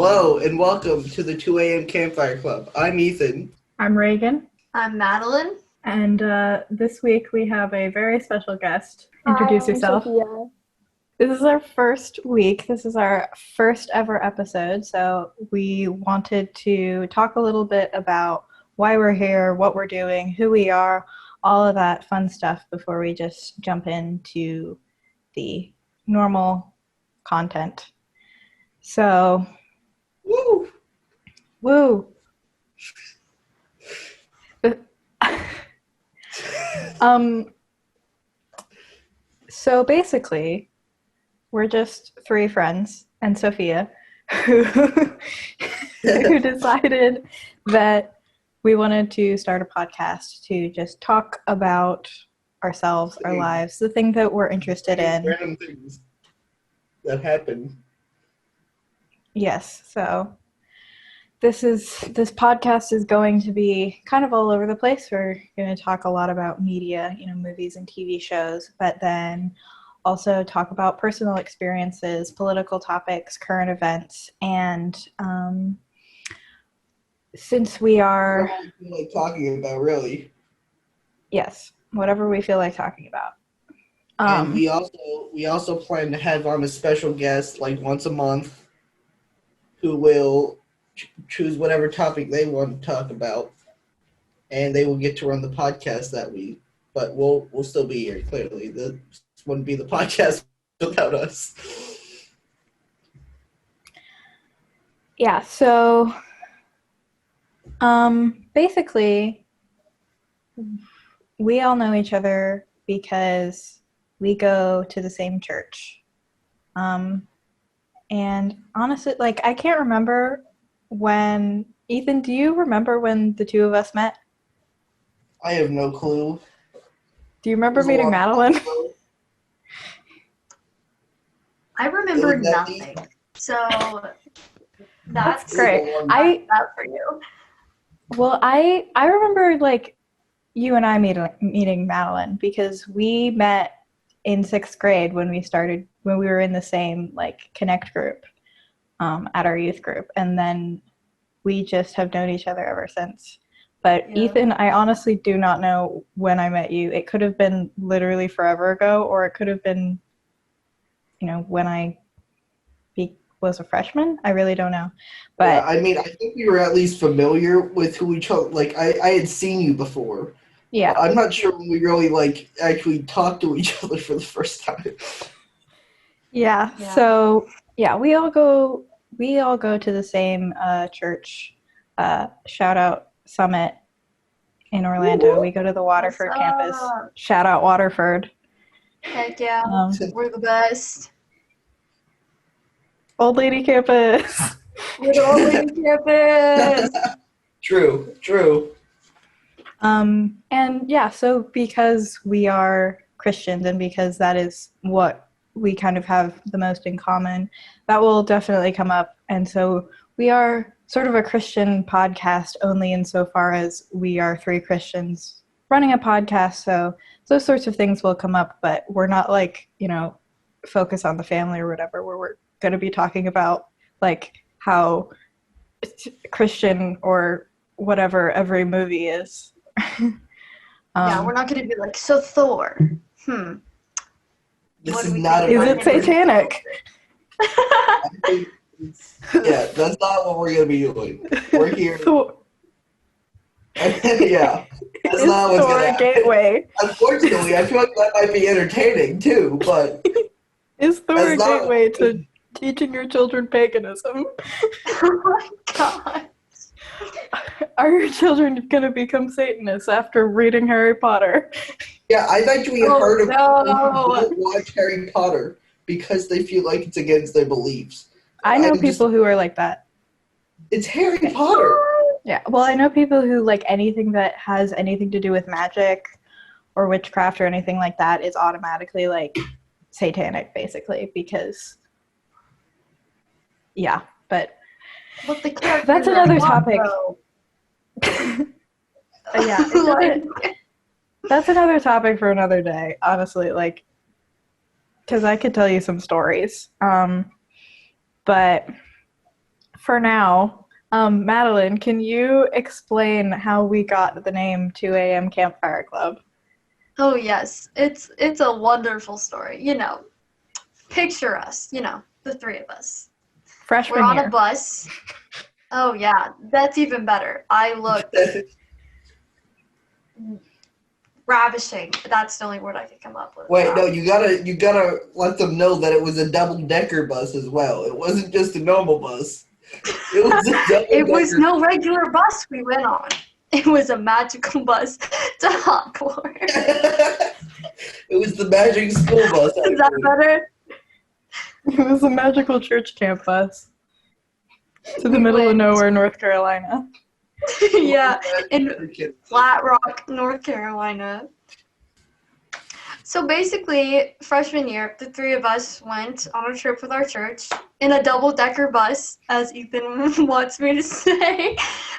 Hello and welcome to the 2 a.m. Campfire Club. I'm Ethan. I'm Reagan. I'm Madeline. And this week we have a very special guest. Introduce yourself. Sophia. This is our first week. This is our first ever episode. So we wanted to talk a little bit about why we're here, what we're doing, who we are, all of that fun stuff before we just jump into the normal content. So, woo! So basically, we're just three friends and Sophia who decided that we wanted to start a podcast to just talk about ourselves, our lives, the thing that we're interested in. Random things that happen. Yes, so this podcast is going to be kind of all over the place. We're going to talk a lot about media, movies and TV shows, but then also talk about personal experiences, political topics, current events, and since we are... What do you feel like talking about, really? Yes, whatever we feel like talking about. And we also plan to have on a special guest like once a month who will choose whatever topic they want to talk about, and they will get to run the podcast that week. But we'll still be here, clearly. This wouldn't be the podcast without us. Yeah, so basically, we all know each other because we go to the same church. And honestly, I can't remember when... Ethan, do you remember when the two of us met? I have no clue. Do you remember meeting Madeline? I remember nothing. So that's great. That for you. Well, I remember you and I meeting Madeline because we met in 6th grade when we were in the same Connect group at our youth group, and then we just have known each other ever since. But yeah. Ethan, I honestly do not know when I met you. It could have been literally forever ago, or it could have been, when I was a freshman. I really don't know. But yeah, I think we were at least familiar with who each other. I had seen you before. Yeah. I'm not sure when we really actually talked to each other for the first time. Yeah. So yeah, we all go to the same church. Shout out Summit in Orlando. We go to the Waterford campus. Shout out Waterford. Heck yeah, we're the best. Old lady campus. We're the old lady campus. True. And yeah, so because we are Christians and because that is what we kind of have the most in common, that will definitely come up. And so we are sort of a Christian podcast only insofar as we are three Christians running a podcast. So those sorts of things will come up, but we're not focus on the family or whatever, where we're going to be talking about how Christian or whatever every movie is. Yeah, we're not going to be so Thor. This is not is it satanic? Yeah, that's not what we're going to be doing. We're here. Yeah, that's not what's going to happen. Gateway. Unfortunately, I feel like that might be entertaining too, but is Thor a gateway to teaching your children paganism? Oh my god. Are your children going to become Satanists after reading Harry Potter? Yeah, I've actually heard of people who don't watch Harry Potter because they feel like it's against their beliefs. I know people who are like that. It's Harry Potter. Yeah, well, I know people who anything that has anything to do with magic or witchcraft or anything like that is automatically satanic, basically, because yeah, but that's another topic. Yeah, that's another topic for another day, honestly, because I could tell you some stories. But for now. Madeline, can you explain how we got the name 2 a.m. Campfire Club? Oh yes, it's a wonderful story. Picture us. The three of us. Freshman We're on year. a bus. Oh yeah, that's even better. I look ravishing. That's the only word I could come up with. Wait, no, you gotta let them know that it was a double-decker bus as well. It wasn't just a normal bus. It was a double-decker. It was no regular bus we went on. It was a magical bus to Hogwarts. It was the magic school bus. Is that better? It was a magical church camp bus to the middle of nowhere, North Carolina. Yeah, in Flat Rock, North Carolina. So basically, freshman year, the three of us went on a trip with our church in a double-decker bus, as Ethan wants me to say,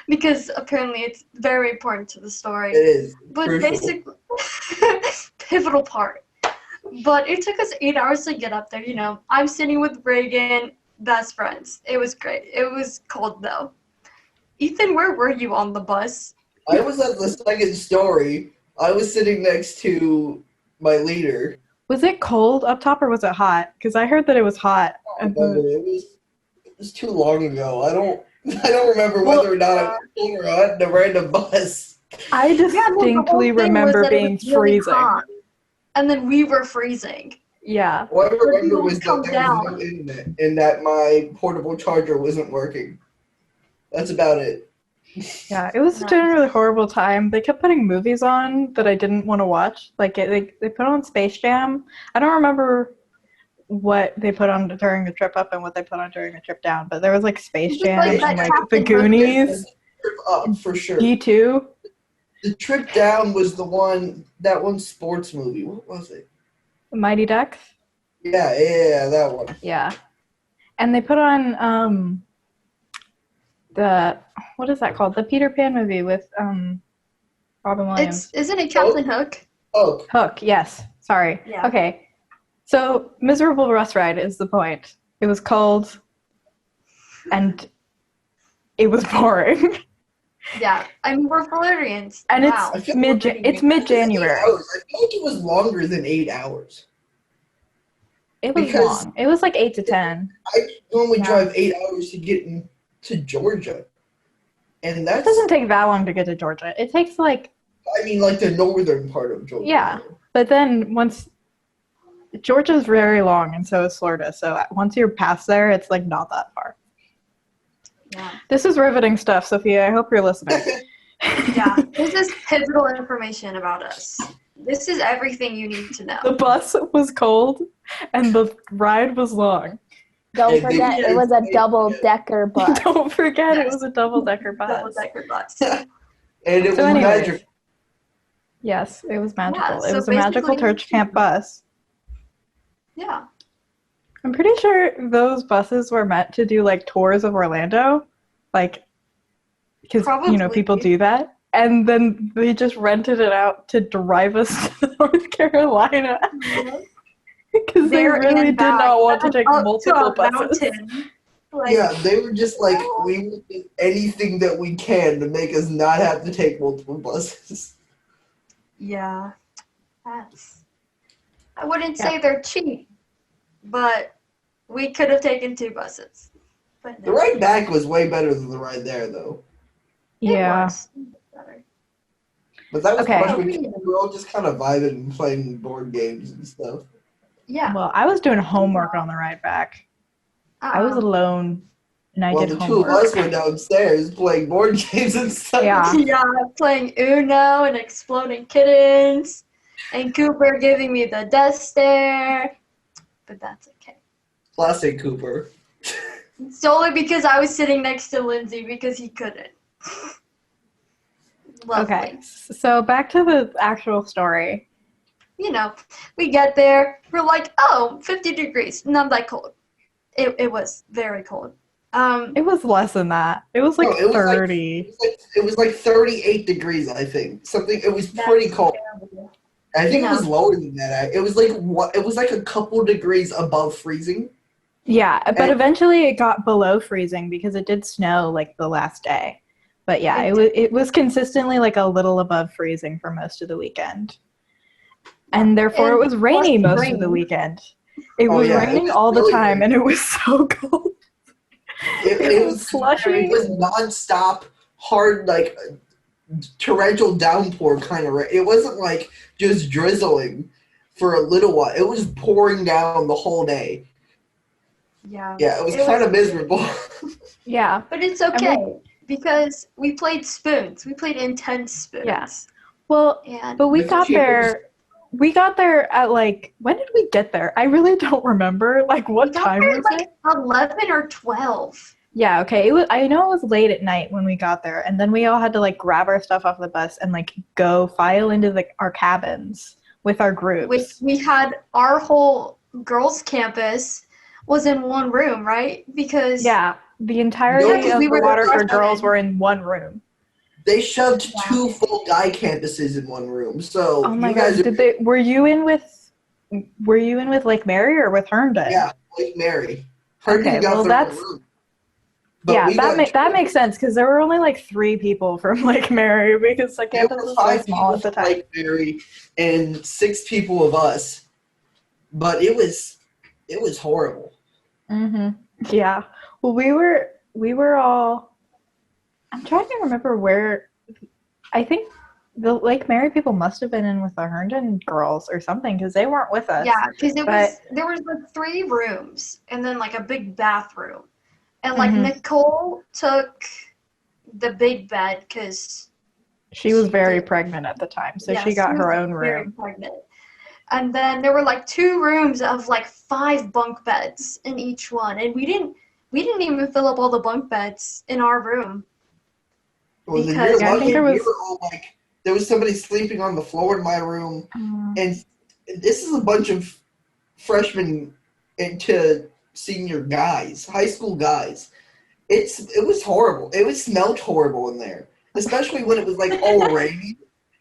because apparently it's very important to the story. It is. But crucial. basically, pivotal part. But it took us 8 hours to get up there, I'm sitting with Reagan, best friends. It was great. It was cold, though. Ethan, where were you on the bus? I was at the second story. I was sitting next to my leader. Was it cold up top or was it hot? Because I heard that it was hot. It was too long ago. I don't remember whether or not I was cold or on a random bus. I distinctly remember being freezing. Hot, and then we were freezing. Yeah. What I remember was that there down. was no internet and that my portable charger wasn't working. That's about it. Yeah, it was a generally horrible time. They kept putting movies on that I didn't want to watch. Like, they put on Space Jam. I don't remember what they put on during the trip up and what they put on during the trip down, but there was, like, Space Jam like and, like, Captain The Goonies. Trip up, for sure. D2. The trip down was that one sports movie. What was it? Mighty Ducks. Yeah, that one. Yeah. And they put on, what is that called? The Peter Pan movie with Robin Williams. Isn't it Captain Hook? Oh. Hook, yes. Sorry. Yeah. Okay. So, miserable bus ride is the point. It was cold, and it was boring. Yeah, I mean, we're Floridians. And wow. it's mid-January. I feel like it was longer than 8 hours. It was long. It was like 8 to 10. I normally drive 8 hours to get to Georgia. And It doesn't take that long to get to Georgia. It takes like the northern part of Georgia. Yeah, but then Georgia's very long, and so is Florida. So once you're past there, it's like not that far. Yeah. This is riveting stuff, Sophia. I hope you're listening. Yeah, this is pivotal information about us. This is everything you need to know. The bus was cold, and the ride was long. Don't forget, it was a double-decker bus. Don't forget, it was a double-decker bus. Double-decker bus. And it was anyways, magical. Yes, it was magical. Yeah, it so was a magical basically- church camp bus. Yeah. I'm pretty sure those buses were meant to do like tours of Orlando, like because people do that, and then they just rented it out to drive us to North Carolina because they really did not want to take multiple buses. Yeah, they were just like, we will do anything that we can to make us not have to take multiple buses. Yeah. I wouldn't say they're cheap, but we could have taken 2 buses. But The ride back was way better than the ride there, though. Yeah. But that was Okay. much we were all just kind of vibing and playing board games and stuff. Yeah. Well, I was doing homework on the ride back. I was alone, and I did the homework. 2 of us were downstairs playing board games and stuff. Yeah. Yeah, playing Uno and Exploding Kittens, and Cooper giving me the death stare. But that's okay. Classic Cooper. Solely because I was sitting next to Lindsay because he couldn't. Lovely. Okay, so back to the actual story. We get there, we're like, 50 degrees, not that cold. It was very cold. It was less than that. It was like 30. It was like 38 degrees, I think. It was pretty cold. Terrible. I think it was lower than that. It was like a couple degrees above freezing. Yeah, but eventually it got below freezing because it did snow like the last day. But yeah, it was consistently like a little above freezing for most of the weekend. And therefore it was rainy most of the weekend. It was raining all the time and it was so cold. It was slushy. It was nonstop, hard, like torrential downpour kind of rain. It wasn't like just drizzling for a little while. It was pouring down the whole day. Yeah. Yeah, it was kind of miserable. Yeah. But it's okay because we played spoons. We played intense spoons. Yeah. Well, but we got there. We got there at like, when did we get there? I really don't remember. Like, what time was it? 11 or 12. Yeah, okay. I know it was late at night when we got there, and then we all had to like grab our stuff off the bus and like go file into our cabins with our groups. We had our whole girls' campus was in one room, right? Because the entirety of the Waterford girls were in one room. They shoved 2 full guy campuses in one room. So oh my god, were you in with Lake Mary or with Herndon? Yeah, Lake Mary. Herndon got their own room. But that makes sense because there were only like 3 people from Lake Mary because the campus was so small at the time. Lake Mary and 6 people of us, but it was horrible. Yeah. Well, we were all. I'm trying to remember where. I think the Lake Mary people must have been in with the Herndon girls or something because they weren't with us. Yeah, because there was like 3 rooms and then like a big bathroom, and like Nicole took the big bed because she was very pregnant at the time, so she got her own room. Very pregnant. And then there were like 2 rooms of like 5 bunk beds in each one, and we didn't even fill up all the bunk beds in our room. Well, because I think there was somebody sleeping on the floor in my room, and this is a bunch of freshmen into senior guys, high school guys. It was horrible. It smelled horrible in there, especially when it was like all rainy.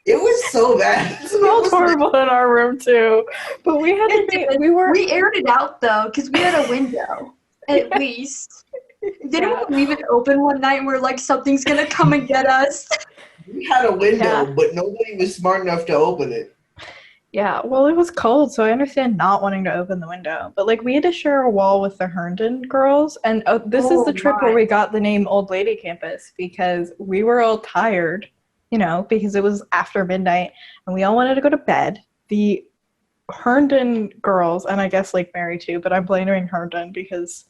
It was so bad. It smelled horrible in our room too, but we aired it out though because we had a window at least. Didn't we leave it open one night and we're like, something's gonna come and get us? We had a window, but nobody was smart enough to open it. Yeah, well, it was cold, so I understand not wanting to open the window. But like, we had to share a wall with the Herndon girls, and this is the trip where we got the name Old Lady Campus because we were all tired, because it was after midnight, and we all wanted to go to bed. The Herndon girls, and I guess Lake Mary too, but I'm blaming Herndon because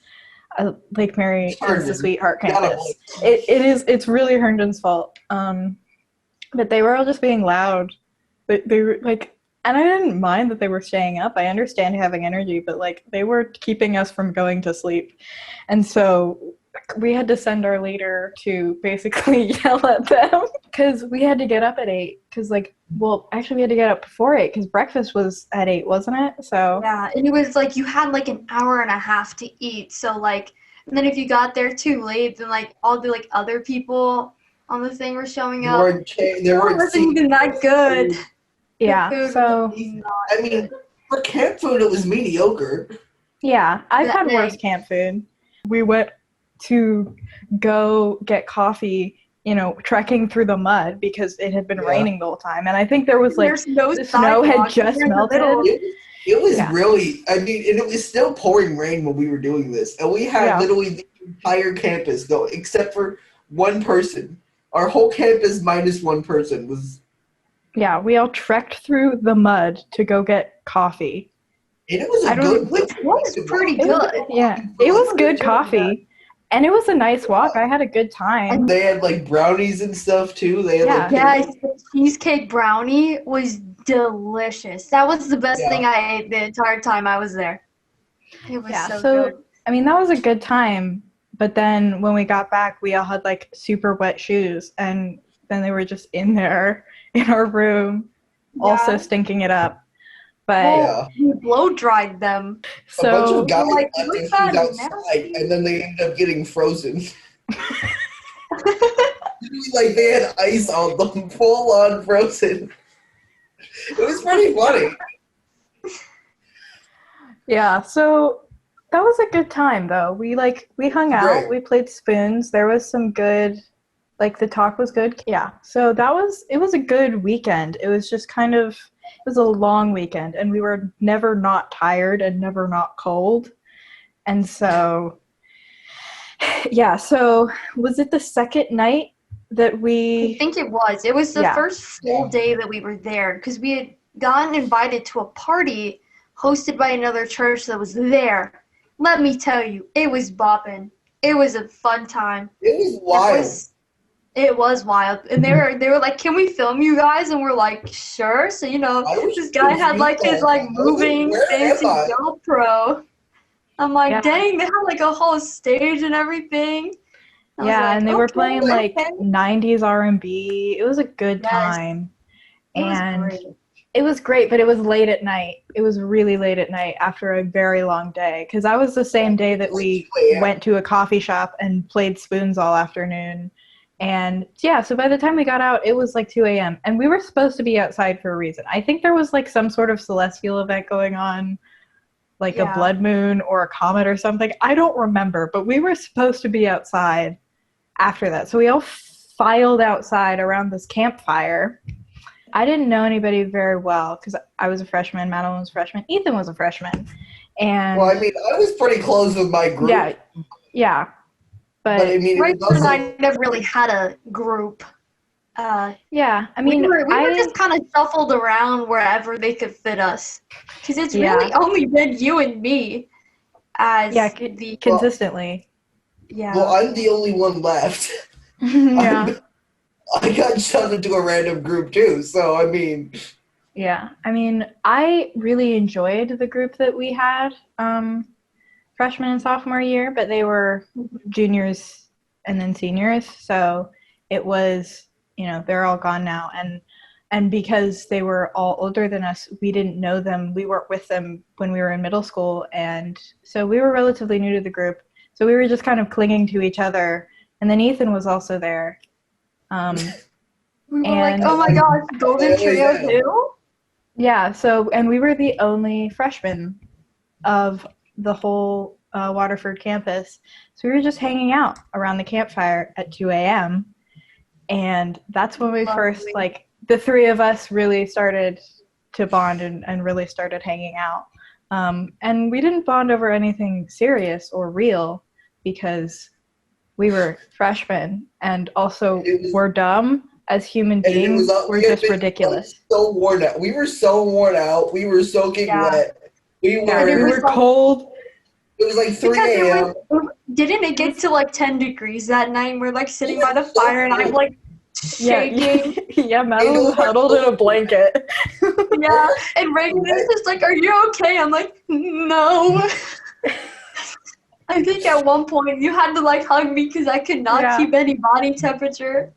Lake Mary is the sweetheart campus. It's really Herndon's fault. But they were all just being loud. They were like, and I didn't mind that they were staying up. I understand having energy, but like they were keeping us from going to sleep. And so we had to send our leader to basically yell at them because we had to get up at 8 because actually we had to get up before 8 because breakfast was at 8, wasn't it? So yeah, and it was like you had like an hour and a half to eat. So like, and then if you got there too late, then like all the like other people on the thing were showing up. They weren't even that good. Yeah, so I mean, for camp food, it was mediocre. Yeah, I've had worse camp food. We went to go get coffee, trekking through the mud because it had been raining the whole time. And I think there was like, the snow had just melted. It was really, I mean, and it was still pouring rain when we were doing this. And we had literally the entire campus go, except for one person. Our whole campus minus one person was... Yeah, we all trekked through the mud to go get coffee. And it was which was pretty good. It was good coffee. And it was a nice walk. I had a good time. And they had like brownies and stuff too. They had the cheesecake brownie was delicious. That was the best thing I ate the entire time I was there. It was so good. I mean, that was a good time. But then when we got back, we all had like super wet shoes. And then they were just in there in our room, also stinking it up. But we blow dried them. So a bunch of guys left their shoes outside, and then they ended up getting frozen. Like they had ice on them, full on frozen. It was pretty funny. Yeah. So that was a good time though. We hung out, Great. we played spoons. There was some good, like the talk was good. Yeah. So it was a good weekend. It was just it was a long weekend and we were never not tired and never not cold. And so yeah, so was it the second night that I think it was. It was the Yeah. first full day that we were there because we had gotten invited to a party hosted by another church that was there. Let me tell you, it was bopping. It was a fun time. It was wild. It was wild. And they were like, "Can we film you guys?" And we're like, "Sure." So, this guy had his moving fancy GoPro. I'm like, Yeah. dang, they had a whole stage and everything. and they were playing okay. 90s R&B. It was a good Yes. time. It was And great. it was great, but it was late at night. It was really late at night after a very long day. Because that was the same day that we went to a coffee shop and played spoons all afternoon. And yeah, so by the time we got out, it was 2 a.m. And we were supposed to be outside for a reason. I think there was some sort of celestial event going on, a blood moon or a comet or something. I don't remember, but we were supposed to be outside after that. So we all filed outside around this campfire. I didn't know anybody very well because I was a freshman, Madeline was a freshman, Ethan was a freshman. And Well, I mean, I was pretty close with my group. Yeah. But I mean, Right, and I never really had a group. Yeah, I mean, we were just kind of shuffled around wherever they could fit us, because it's really only been you and me as consistently. Well, I'm the only one left. Yeah. I got shoved into a random group too, so I mean. Yeah, I mean, I really enjoyed the group that we had freshman and sophomore year, but they were juniors and then seniors, so it was, they're all gone now, and because they were all older than us, we didn't know them. We weren't with them when we were in middle school, and so we were relatively new to the group, so we were just kind of clinging to each other. And then Ethan was also there. We were oh my gosh, Golden Trio too? Yeah, and we were the only freshmen of the whole Waterford campus. So we were just hanging out around the campfire at 2 a.m. And that's when we first, the three of us really started to bond and really started hanging out. And we didn't bond over anything serious or real because we were freshmen and also we're dumb as human beings. We're just ridiculous. So worn out. We were so worn out. We were soaking wet. We were cold. It was 3 a.m. Didn't it get to 10 degrees that night? And we're sitting by the fire and I'm shaking. Yeah, Madeline was huddled in a blanket. Yeah, and Reagan is just "Are you okay?" I'm no. I think at one point you had to hug me because I could not keep any body temperature.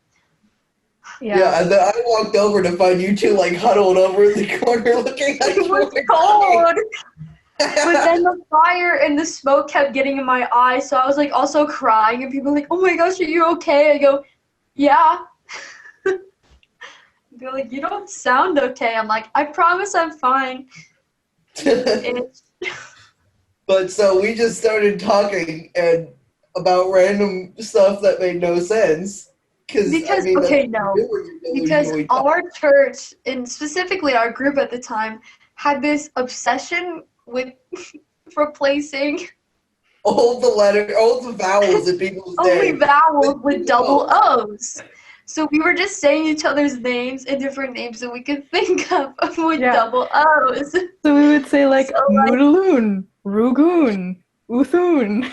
Yeah, and then I walked over to find you two huddled over in the corner looking at It was cold. But then the fire and the smoke kept getting in my eyes, so I was also crying, and people were "Oh my gosh, are you okay?" I go, "Yeah." They're "You don't sound okay." I'm "I promise I'm fine." But so we just started talking and about random stuff that made no sense. Because our church, and specifically our group at the time, had this obsession with replacing all the vowels in people's names. Only vowels with double O's. So we were just saying each other's names and different names that we could think of with double O's. So we would say Moodaloon, Rugoon, Uthoon.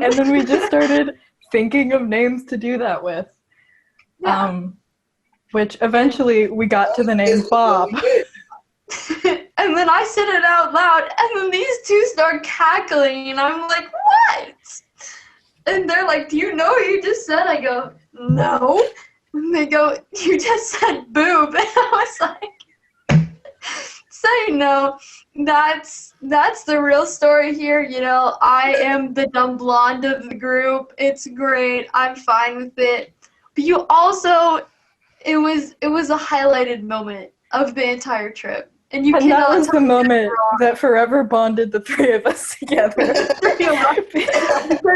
And then we just started thinking of names to do that with. Yeah. Which eventually we got to the name Bob. And then I said it out loud, and then these two start cackling, and I'm "What?" And they're "Do you know what you just said?" I go, "No." And they go, "You just said boob." And I was say no. That's the real story here. I am the dumb blonde of the group. It's great. I'm fine with it. But you also, it was a highlighted moment of the entire trip. And you And that cannot was the tell me moment wrong. that forever bonded the three of us together.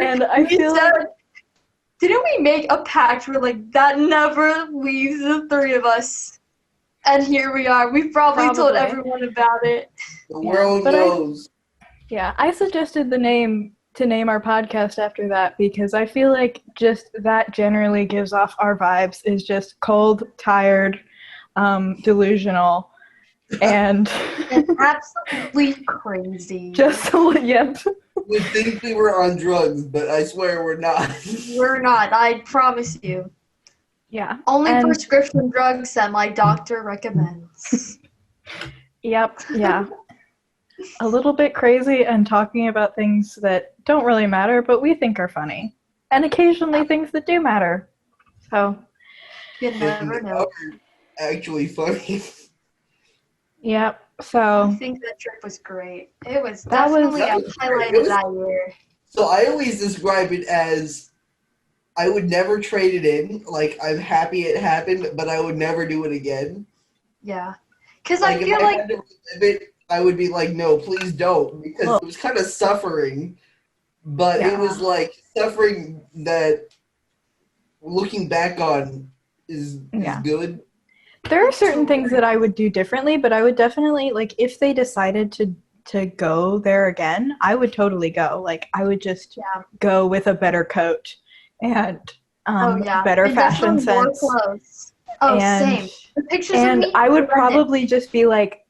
And I We feel said- like Didn't we make a pact where like that never leaves the three of us? And here we are. We've probably told Probably. everyone about it. The world but knows. I suggested the name to name our podcast after that because I feel like just that generally gives off our vibes is just cold, tired, delusional, and And absolutely crazy. just yep. We think we were on drugs, but I swear we're not. We're not, I promise you. Yeah. Only And- prescription drugs that my doctor recommends. Yep. Yeah. A little bit crazy and talking about things that don't really matter, but we think are funny, and occasionally things that do matter. So. You never know. Actually funny. Yep. I So. think that trip was great. It was That was- definitely That a was highlight great. of that year. So I always describe it as I would never trade it in. Like, I'm happy it happened, but I would never do it again. Yeah. Because Like, I if feel I like had to relive it, I would be like, no, please don't. Because Well- it was kind of suffering, but Yeah. it was like suffering that looking back on is Yeah. good. There are certain things that I would do differently, but I would definitely like if they decided to go there again, I would totally go. Like I would just go with a better coat and better And fashion definitely more sense. clothes. Oh, And- same. The pictures And of me. I would were probably just be like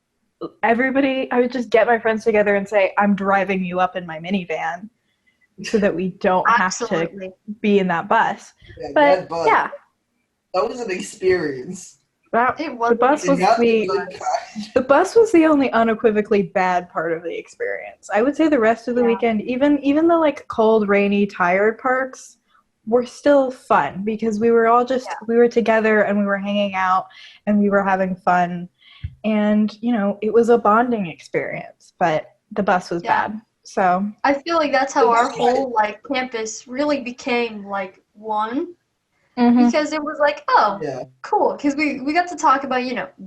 everybody, I would just get my friends together and say, I'm driving you up in my minivan so that we don't have to absolutely. be in that bus. Yeah, But that bus, yeah, that was an experience. It was the bus And was not the good kind. the bus was the only unequivocally bad part of the experience. I would say the rest of the weekend, even the like cold, rainy, tired parts were still fun because we were all just we were together and we were hanging out and we were having fun, and it was a bonding experience. But the bus was bad. So I feel like that's how Well, our that's right. whole like campus really became like one mhm. because it was like, oh, Yeah. cool, because we got to talk about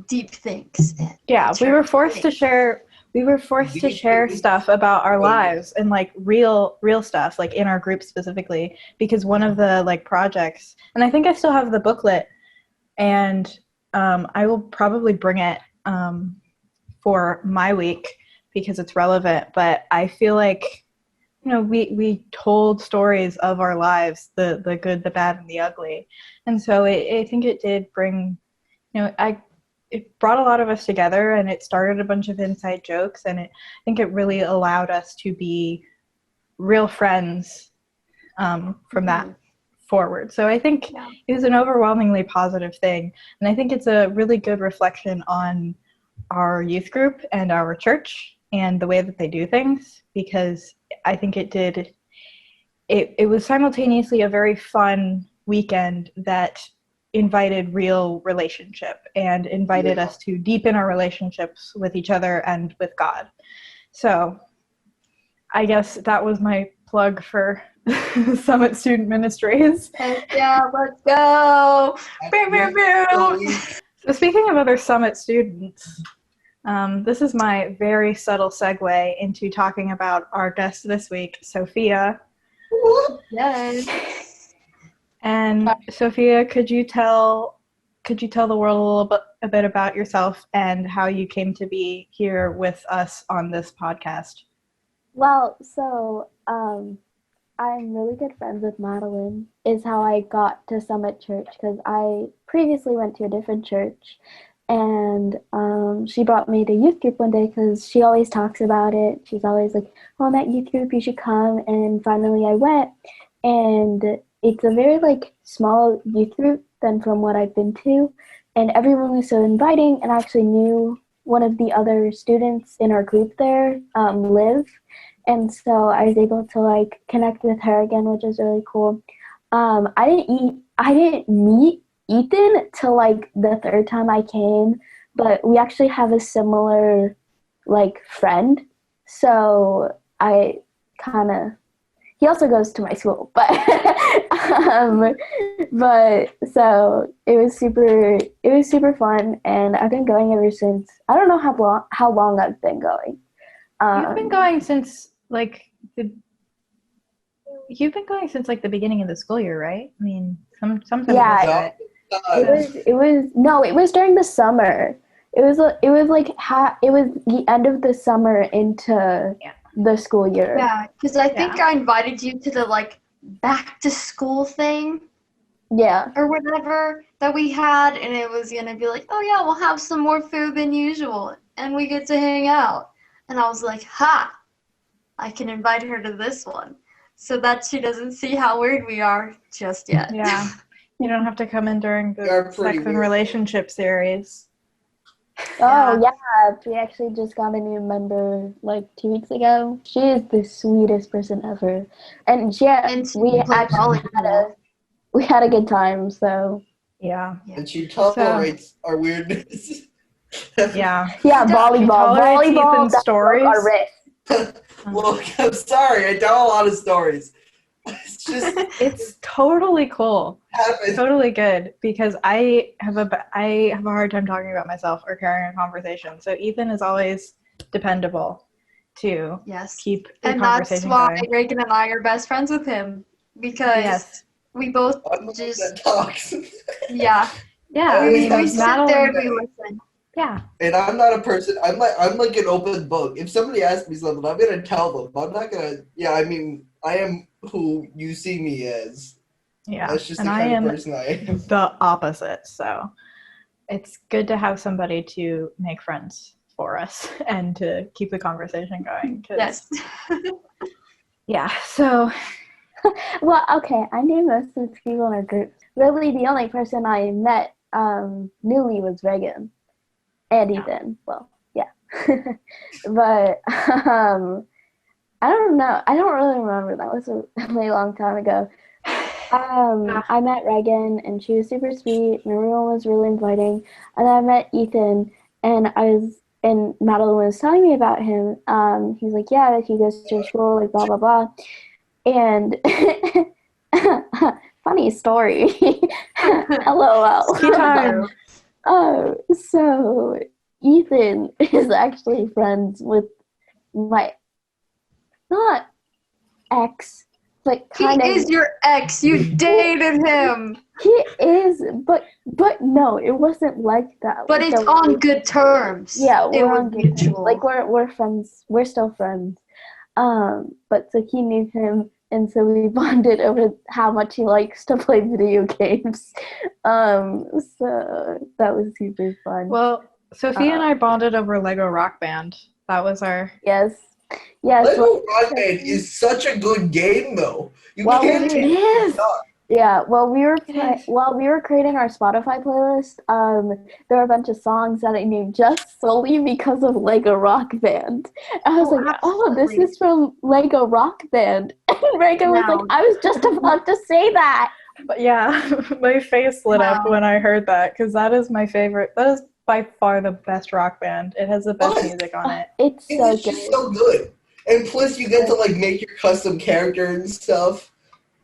deep things. And Yeah, we were forced to things. share. We were forced to share stuff about our lives and like real stuff, like in our group specifically, because one of the like projects, and I think I still have the booklet, and I will probably bring it for my week because it's relevant. But I feel like we told stories of our lives, the good, the bad, and the ugly, and so I think it did bring, it brought a lot of us together, and it started a bunch of inside jokes, and I think it really allowed us to be real friends from that forward. So I think it was an overwhelmingly positive thing, and I think it's a really good reflection on our youth group and our church and the way that they do things, because I think it was simultaneously a very fun weekend that invited real relationship and invited us to deepen our relationships with each other and with God. So I guess that was my plug for Summit Student Ministries. Heck yeah, let's go. Pew, pew, pew. So speaking of other Summit students, this is my very subtle segue into talking about our guest this week, Sophia. Yes. And Sophia, could you tell the world a bit about yourself and how you came to be here with us on this podcast? Well, so I'm really good friends with Madeline, is how I got to Summit Church, because I previously went to a different church, and she brought me to youth group one day because she always talks about it. She's always like, oh, I'm at youth group, you should come. And finally I went, and it's a very like small youth group than from what I've been to, and everyone was so inviting, and I actually knew one of the other students in our group there, Liv, and so I was able to like connect with her again, which is really cool. I didn't meet Ethan till like the third time I came, but we actually have a similar like friend, so I kind of, he also goes to my school, but But so it was super fun, and I've been going ever since. I don't know how long I've been going. You've been going since like the beginning of the school year, right? I mean, sometimes Yeah. that. It was during the summer. It was like it was the end of the summer into the school year. Yeah, because I think I invited you to the like back to school thing. Yeah. Or whatever that we had, and it was gonna be like, oh yeah, we'll have some more food than usual, and we get to hang out. And I was like, ha! I can invite her to this one, so that she doesn't see how weird we are just yet. Yeah. You don't have to come in during the You're sex pretty and weird. relationship series. Oh yeah, we actually just got a new member like 2 weeks ago. She is the sweetest person ever, and we actually had a good time. So Yeah. And she tolerates our weirdness. Yeah. yeah, volleyball. Ethan's That stories. broke our wrist. Well, I'm sorry, I tell a lot of stories. It's just It's totally cool. happens. Totally good, because I have a hard time talking about myself or carrying a conversation. So Ethan is always dependable to keep the conversation going. And that's why Reagan and I are best friends with him, because we both just talks. Yeah. We sit there and we listen. Yeah. And I'm not a person. I'm like an open book. If somebody asks me something, I'm gonna tell them. I'm not gonna. Yeah, I mean, I am who you see me as. Yeah. That's just and the kind of person I am. The opposite. So it's good to have somebody to make friends for us and to keep the conversation going. Yes. Yeah. So. Well, okay. I knew most of the people in our group. Really, the only person I met newly was Reagan. And Ethan. Well, yeah. But I don't know. I don't really remember. That was a really long time ago. I met Reagan, and she was super sweet, and everyone was really inviting. And I met Ethan, and Madeline was telling me about him. He's like, yeah, he goes to school, like blah blah blah. And funny story. LOL. Ski time. Oh, so Ethan is actually friends with my not ex, but kind of. He is your ex. You dated him. He is, but no, it wasn't like that. But it's on good terms. Yeah, we're on good terms. Like we're friends. We're still friends. But so he knew him, and so we bonded over how much he likes to play video games. So that was super fun. Well, Sophia and I bonded over Lego Rock Band. That was our yes. Lego Rock Band is such a good game, though. It is. Yeah, while we were creating our Spotify playlist, there were a bunch of songs that I knew just solely because of Lego Rock Band. I was like, absolutely. "Oh, this is from Lego Rock Band," and Reagan was like, "I was just about to say that." But yeah, my face lit up when I heard that, because that is my favorite. That is by far the best rock band. It has the best music on it. It's just so good. And plus, you get to like make your custom character and stuff.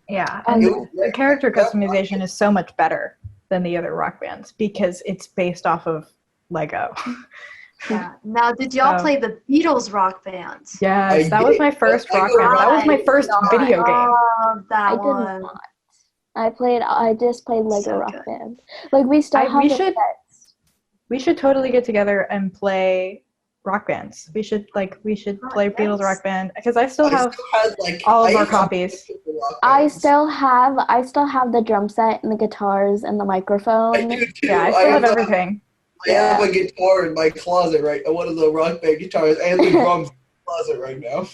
Yeah, and the character customization is so much better than the other rock bands because it's based off of Lego. Yeah. Now, did y'all play the Beatles rock bands? Yes, that was my first rock band. That was my first video game. That I one. did not. I just played Lego Rock Band. Like we still have the sets. We should totally get together and play rock bands. We should play Beatles Rock Band because I still have all of our copies. I still have the drum set and the guitars and the microphone. I do too. Yeah, I still have everything. I have a guitar in my closet, right? One of the rock band guitars and the drums in my closet right now.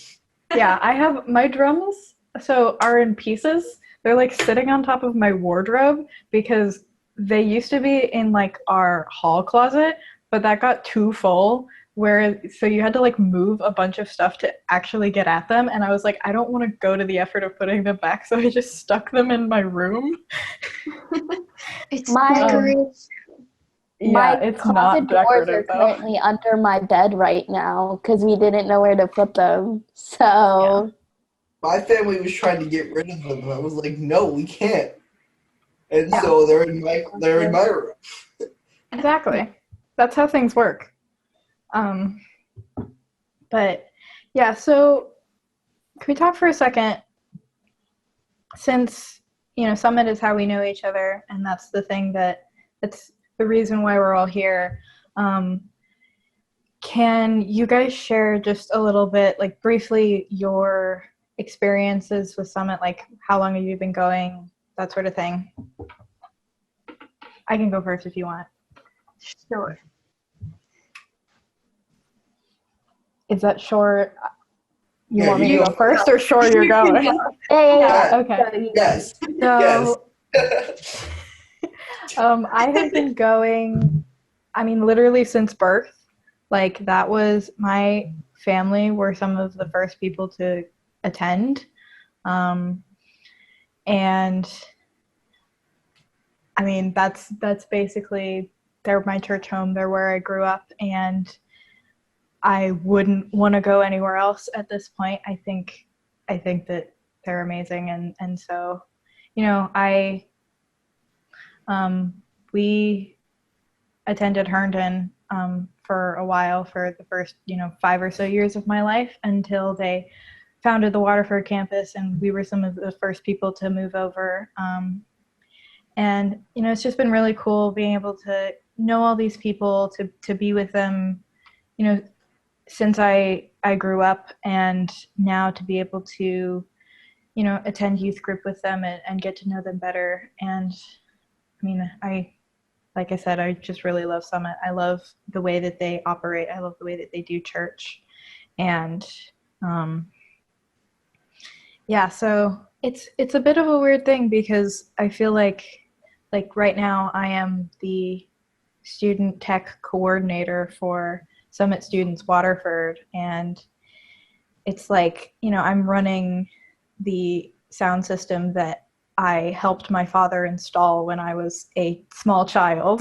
Yeah, I have my drums. So are in pieces. They're like sitting on top of my wardrobe because they used to be in like our hall closet, but that got too full. So you had to like move a bunch of stuff to actually get at them, and I was like, I don't want to go to the effort of putting them back, so I just stuck them in my room. It's decorative. It's not decorative though. Currently under my bed right now because we didn't know where to put them. So my family was trying to get rid of them, and I was like, no, we can't. And Yeah. so they're in my room. Exactly. That's how things work. But yeah, so can we talk for a second? Since, Summit is how we know each other, and that's that's the reason why we're all here. Can you guys share just a little bit, like briefly, your experiences with Summit? Like, how long have you been going? That sort of thing. I can go first if you want. Sure. Is that short? You Yeah, want me you to go go. first, or sure you're going? Yeah. Okay. Yes. So, Yes. I have been going, literally since birth. Like, that was my family were some of the first people to attend. And that's basically, they're my church home. They're where I grew up, and I wouldn't want to go anywhere else at this point. I think that they're amazing, and so, I we attended Herndon for a while, for the first 5 or so years of my life, until they founded the Waterford campus, and we were some of the first people to move over. And it's just been really cool being able to know all these people, to be with them, since I grew up, and now to be able to attend youth group with them, and get to know them better. And like I said, I just really love Summit. I love the way that they operate. I love the way that they do church. And yeah, so it's a bit of a weird thing, because I feel like right now I am the student tech coordinator for Summit Students Waterford, and it's like, I'm running the sound system that I helped my father install when I was a small child.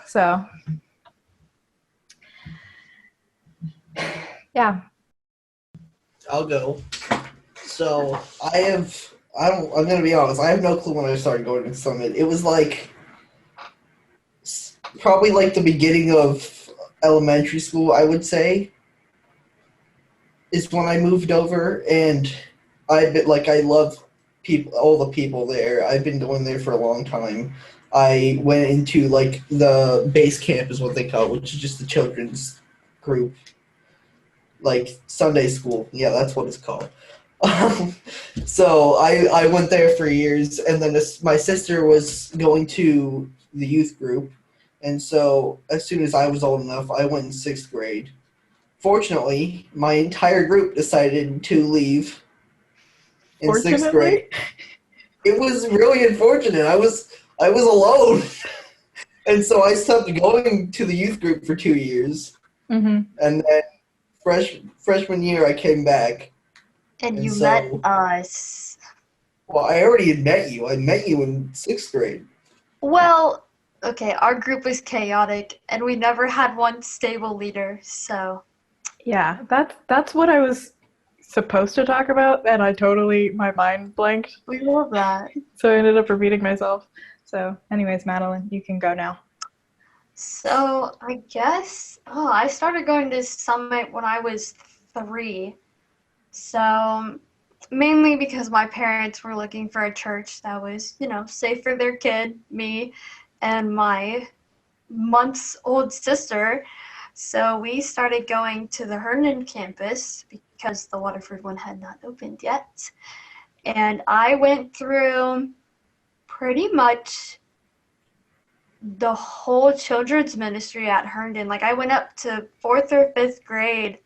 So yeah. I'll go. So I'm gonna be honest, I have no clue when I started going to Summit. It was like probably like the beginning of elementary school, I would say, is when I moved over, and I love all the people there. I've been going there for a long time. I went into like the base camp is what they call it, which is just the children's group, like Sunday school. Yeah, that's what it's called. So I went there for years, and then my sister was going to the youth group, and so as soon as I was old enough, I went in 6th grade. Fortunately, my entire group decided to leave in 6th grade. It was really unfortunate. I was alone, and so I stopped going to the youth group for 2 years, Mm-hmm. and then freshman year I came back. And you so, met us. Well, I already had met you. I met you in 6th grade. Well, okay, our group was chaotic, and we never had one stable leader, so. Yeah, that's what I was supposed to talk about, and my mind blanked. We love that. So I ended up repeating myself. So anyways, Madeline, you can go now. So I guess, I started going to Summit when I was 3. So mainly because my parents were looking for a church that was, safe for their kid, me, and my months-old sister. So we started going to the Herndon campus because the Waterford one had not opened yet. And I went through pretty much the whole children's ministry at Herndon. Like, I went up to 4th or 5th grade.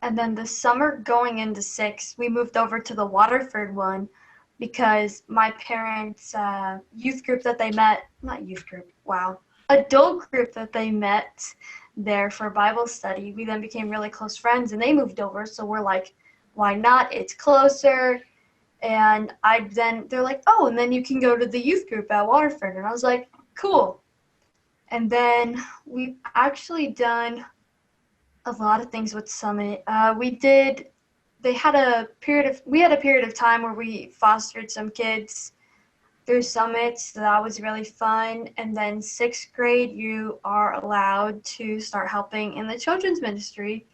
And then the summer going into 6th, we moved over to the Waterford one because my parents' youth group that they met, not youth group, wow, adult group that they met there for Bible study, we then became really close friends, and they moved over. So we're like, why not? It's closer. And they're like, oh, and then you can go to the youth group at Waterford. And I was like, cool. And then we've actually done a lot of things with Summit. We did we had a period of time where we fostered some kids through summits. So that was really fun. And then 6th grade, you are allowed to start helping in the children's ministry.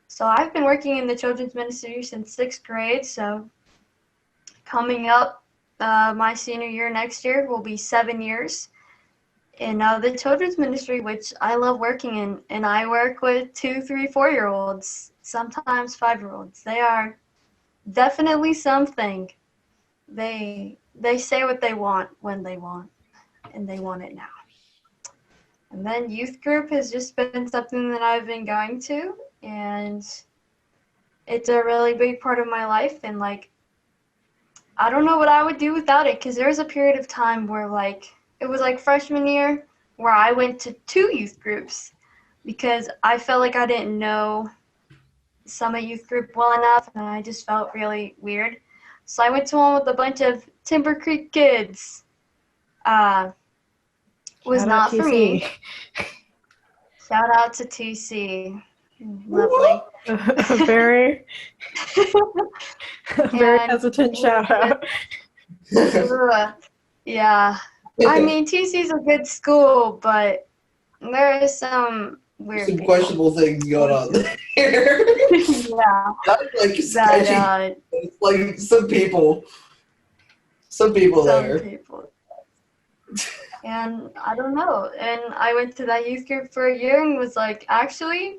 So I've been working in the children's ministry since 6th grade. So coming up, my senior year next year will be 7 years in the children's ministry, which I love working in. And I work with 2, 3, 4-year-olds, sometimes 5-year-olds. They are definitely something. They say what they want when they want, and they want it now. And then youth group has just been something that I've been going to, and it's a really big part of my life. And like, I don't know what I would do without it, because there was a period of time where like it was like freshman year where I went to 2 youth groups because I felt like I didn't know Summit Youth Group well enough, and I just felt really weird. So I went to one with a bunch of Timber Creek kids. Was Shout out not for TC. me. Shout out to TC. Lovely. A very, very And- hesitant shout out. Ugh. Yeah. I mean, TC's a good school, but there is some weird Some people. questionable things going on there. Yeah. Not like sketchy. That, It's like some people some there. people. And I don't know. And I went to that youth group for a year and was like, actually,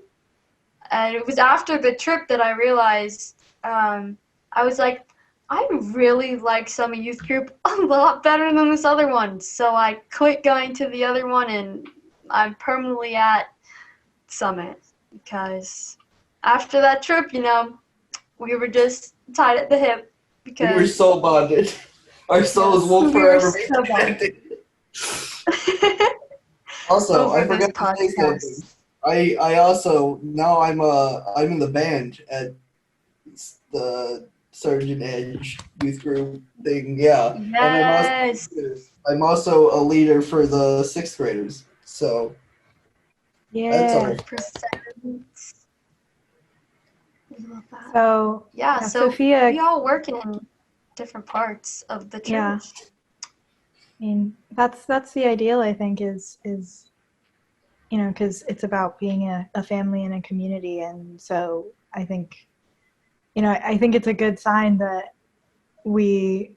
and it was after the trip that I realized, I was like, I really like Summit Youth Group a lot better than this other one. So I quit going to the other one, and I'm permanently at Summit because after that trip, you know, we were just tied at the hip because We were soul bonded. Our souls Yes, will we were forever be so bonded. connected. Also, Over I this forgot to say podcast. something. I also now I'm in the band at the Surgeon Edge youth group thing. Yeah, Yes. and I'm also a leader for the 6th graders. So that's Yeah. all. Percent. We love that. So Yeah, yeah, so Sophia, we all work in different parts of the church. Yeah. I mean, that's the ideal, I think, is you know, because it's about being a family and a community. And so I think, you know, I think it's a good sign that we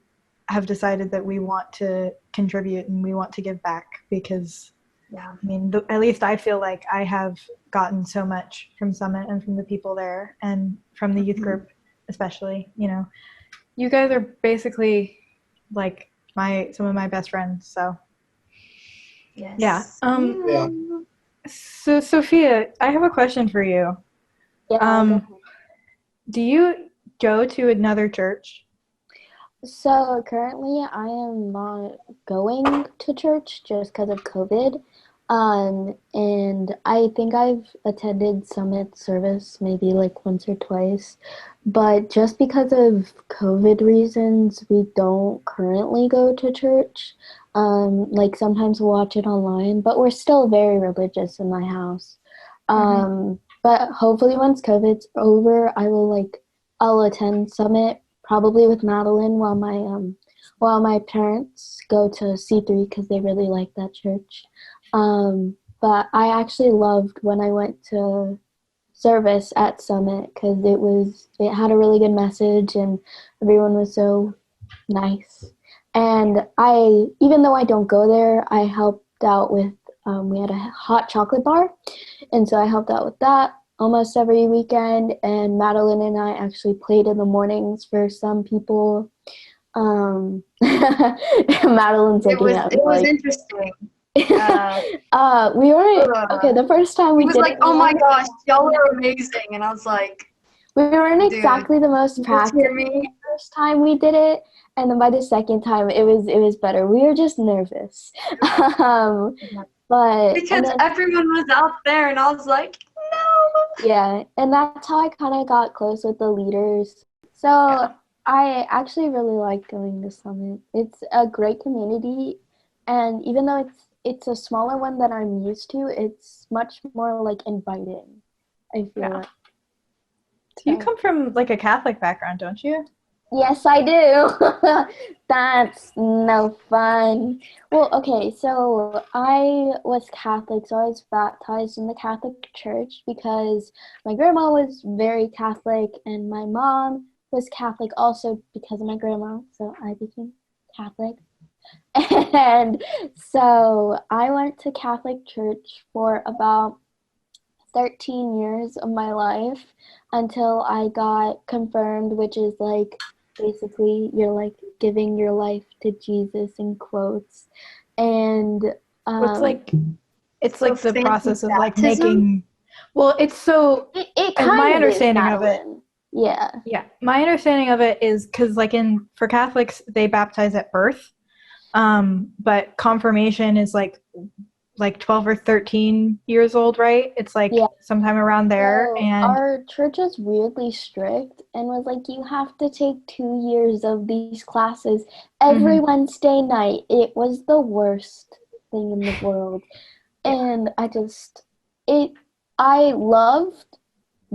have decided that we want to contribute and we want to give back, because Yeah. I mean, at least I feel like I have gotten so much from Summit and from the people there and from the youth group especially. You know, you guys are basically like some of my best friends. So Yes. yeah. Yeah. So Sophia, I have a question for you. Yeah, go ahead. Do you go to another church? So currently I am not going to church just because of COVID. And I think I've attended Summit service maybe like once or twice, but just because of COVID reasons, we don't currently go to church. Like sometimes we'll watch it online, but we're still very religious in my house. But hopefully once COVID's over, I'll attend Summit probably with Madeline while my parents go to C3 because they really like that church. But I actually loved when I went to service at Summit because it had a really good message and everyone was so nice. And even though I don't go there, I helped out with we had a hot chocolate bar, and so I helped out with that almost every weekend. And Madeline and I actually played in the mornings for some people. Madeline's looking at me It was like, interesting. we weren't okay. The first time we He was did like, it, "Oh my gosh, y'all are amazing," and I was like, we weren't Dude, exactly the most "You just practiced hear me?" the first time we did it, and then by the second time it was better. We were just nervous, but Because everyone was out there, and I was like, "No." yeah, and that's how I kind of got close with the leaders. So I actually really like going to Summit. It's a great community, and even though it's a smaller one than I'm used to, it's much more like inviting. I feel like. You come from like a Catholic background, don't you? Yes, I do. That's no fun. Well, okay, so I was Catholic, so I was baptized in the Catholic Church because my grandma was very Catholic and my mom was Catholic also because of my grandma, so I became Catholic. And so I went to Catholic Church for about 13 years of my life until I got confirmed, which is like basically you're like giving your life to Jesus in quotes. And It's like it's So like the fancy process of like baptism? making. Well, it's so. it And kind my of understanding is, of it. Madeline. Yeah. Yeah, my understanding of it is because like for Catholics they baptize at birth, but confirmation is like 12 or 13 years old, right? It's like Yeah. sometime around there. So And our church is weirdly strict and was like, you have to take 2 years of these classes every Wednesday night. It was the worst thing in the world. Yeah. And I loved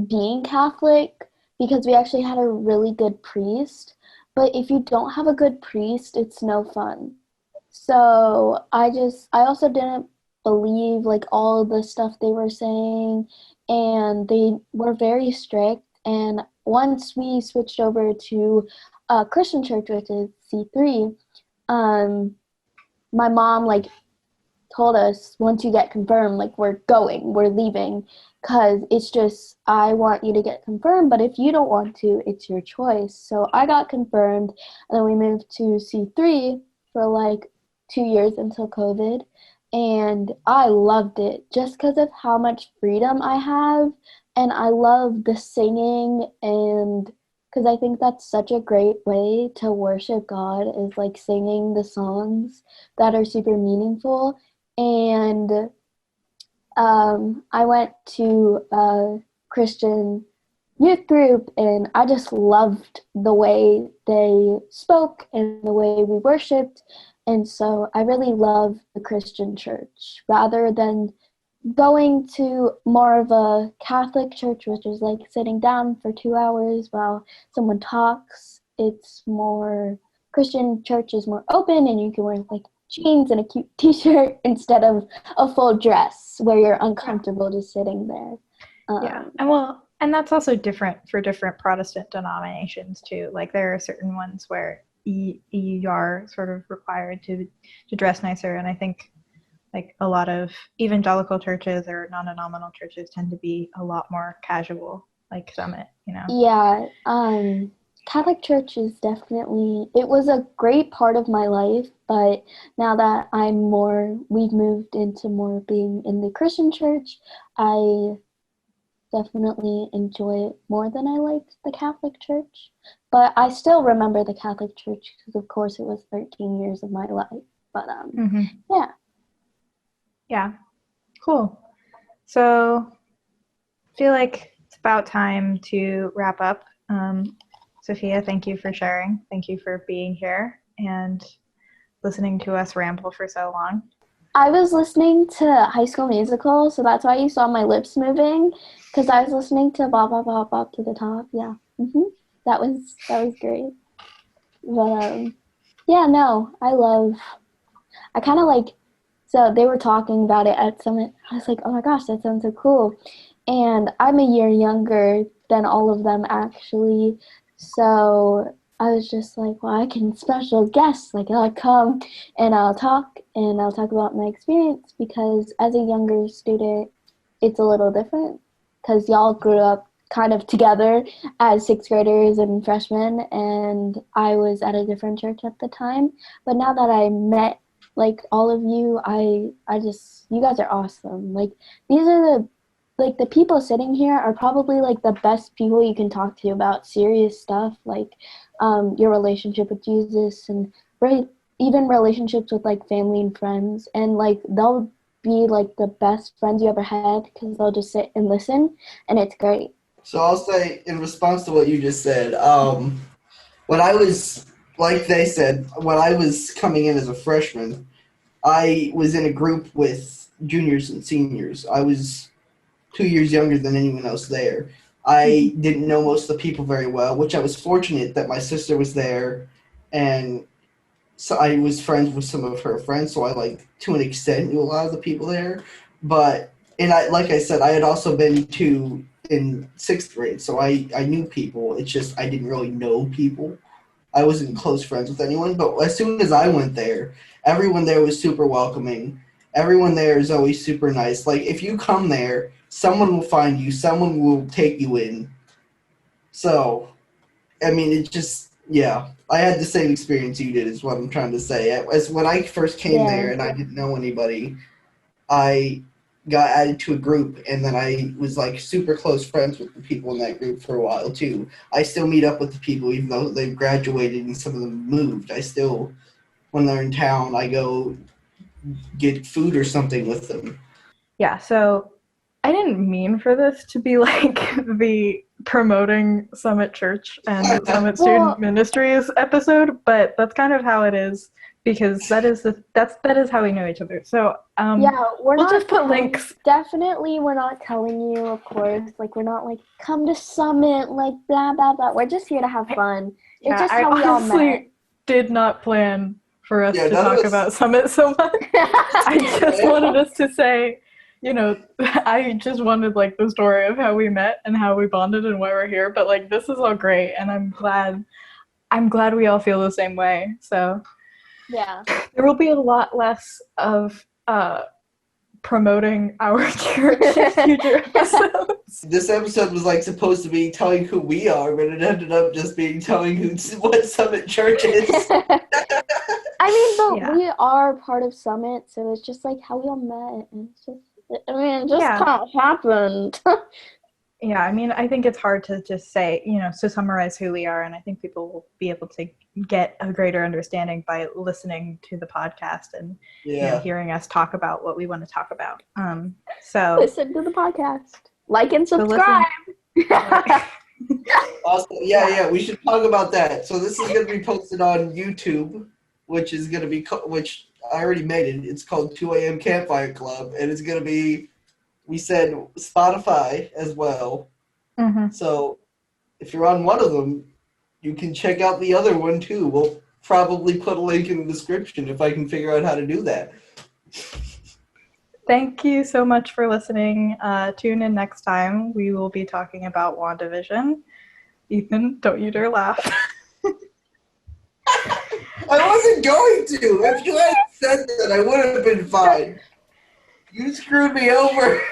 being Catholic because we actually had a really good priest. But if you don't have a good priest, it's no fun. So I also didn't believe like all the stuff they were saying, and they were very strict. And once we switched over to a Christian church, which is C3, my mom like told us once you get confirmed, like we're leaving, because it's just I want you to get confirmed, but if you don't want to, it's your choice. So I got confirmed, and then we moved to C3 for like 2 years until COVID, and I loved it just because of how much freedom I have, and I love the singing and because I think that's such a great way to worship God is like singing the songs that are super meaningful. And I went to a Christian youth group, and I just loved the way they spoke and the way we worshiped. And so I really love the Christian church rather than going to more of a Catholic church, which is like sitting down for 2 hours while someone talks. It's more Christian church is more open, and you can wear like jeans and a cute t-shirt instead of a full dress where you're uncomfortable just sitting there. yeah, and that's also different for different Protestant denominations too. Like there are certain ones where you are sort of required to dress nicer, and I think like a lot of evangelical churches or non-denominational churches tend to be a lot more casual, like Summit, you know. Yeah, Catholic Church is definitely, it was a great part of my life, but now that we've moved into more being in the Christian church, I definitely enjoy it more than I liked the Catholic Church. But I still remember the Catholic Church because, of course, it was 13 years of my life. But, yeah. Yeah, cool. So I feel like it's about time to wrap up. Sophia, thank you for sharing. Thank you for being here and listening to us ramble for so long. I was listening to High School Musical, so that's why you saw my lips moving, because I was listening to Bop Bop Bop Bop to the Top. Yeah, that was great. But yeah, no, I kind of like. So they were talking about it at Summit. I was like, oh my gosh, that sounds so cool. And I'm a year younger than all of them actually, so I was just like, well, I can special guest, like I'll come and I'll talk about my experience because as a younger student, it's a little different because y'all grew up kind of together as sixth graders and freshmen, and I was at a different church at the time. But now that I met like all of you, I just you guys are awesome. Like these are the people sitting here are probably like the best people you can talk to about serious stuff, like your relationship with Jesus and even relationships with like family and friends, and like they'll be like the best friends you ever had because they'll just sit and listen, and it's great. So I'll say in response to what you just said, when I was, like they said, when I was coming in as a freshman, I was in a group with juniors and seniors. I was 2 years younger than anyone else there. I didn't know most of the people very well, which I was fortunate that my sister was there, and so I was friends with some of her friends, so I to an extent knew a lot of the people there. But like I said, I had also been to in 6th grade, so I knew people. It's just I didn't really know people. I wasn't close friends with anyone, but as soon as I went there, everyone there was super welcoming. Everyone there is always super nice. Like if you come there, someone will find you, someone will take you in. So, I mean, it just yeah. I had the same experience you did, is what I'm trying to say. As when I first came there and I didn't know anybody, I got added to a group, and then I was super close friends with the people in that group for a while too. I still meet up with the people even though they've graduated and some of them moved. I still, when they're in town, I go get food or something with them. Yeah, so I didn't mean for this to be the promoting Summit Church and Summit Student Ministries episode, but that's kind of how it is, because that is how we know each other. So we'll just put links. Definitely, we're not telling you, of course. We're not come to Summit, blah blah blah. We're just here to have fun. It's just how we all met. Did not plan for us to talk about Summit so much. I just wanted us to say, I just wanted the story of how we met and how we bonded and why we're here. But this is all great, and I'm glad we all feel the same way. So yeah, there will be a lot less of promoting our church in future episodes. This episode was supposed to be telling who we are, but it ended up just being telling what Summit Church is. I mean, but we are part of Summit, so it's just how we all met, and it's just. It just kind of happened. Yeah, I mean, I think it's hard to just say, to summarize who we are, and I think people will be able to get a greater understanding by listening to the podcast and hearing us talk about what we want to talk about. So listen to the podcast, like and subscribe. Awesome. Yeah, we should talk about that. So this is going to be posted on YouTube, which is going to be which I already made it. It's called 2 a.m. Campfire Club, and it's going to be, we said, Spotify as well. Mm-hmm. So if you're on one of them, you can check out the other one too. We'll probably put a link in the description if I can figure out how to do that. Thank you so much for listening. Tune in next time. We will be talking about WandaVision. Ethan, don't you dare laugh. I wasn't going to. If you had said that, I would have been fine. You screwed me over.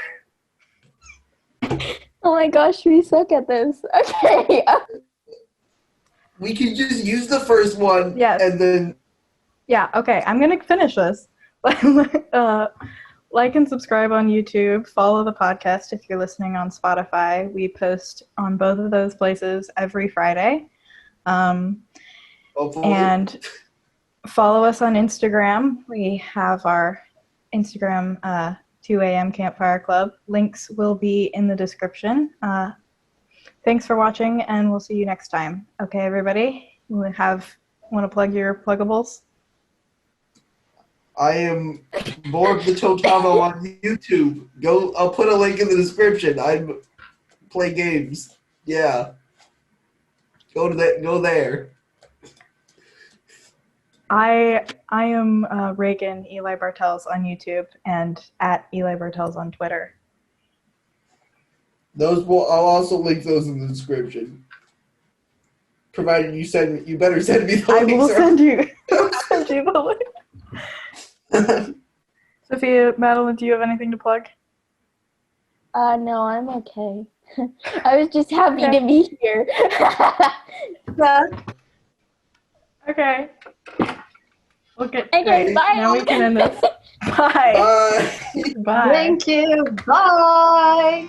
Oh my gosh, we suck at this. Okay. We can just use the first one. Yes. And then. Yeah, okay. I'm going to finish this. Like and subscribe on YouTube. Follow the podcast if you're listening on Spotify. We post on both of those places every Friday. And follow us on Instagram. We have our Instagram 2 a.m. Campfire Club. Links will be in the description. Thanks for watching, and we'll see you next time. Okay, everybody? Want to plug your pluggables? I am Borg the Totamo on YouTube. I'll put a link in the description. I play games. Yeah. Go there. I am Reagan Eli Bartels on YouTube and at Eli Bartels on Twitter. I'll also link those in the description. Provided you better send me the links. I will send you the link. Sophia, Madeline, do you have anything to plug? No, I'm okay. I was just happy to be here. Okay. Okay. Okay, bye. Now we can end this. Bye. Bye. Bye. Thank you. Bye.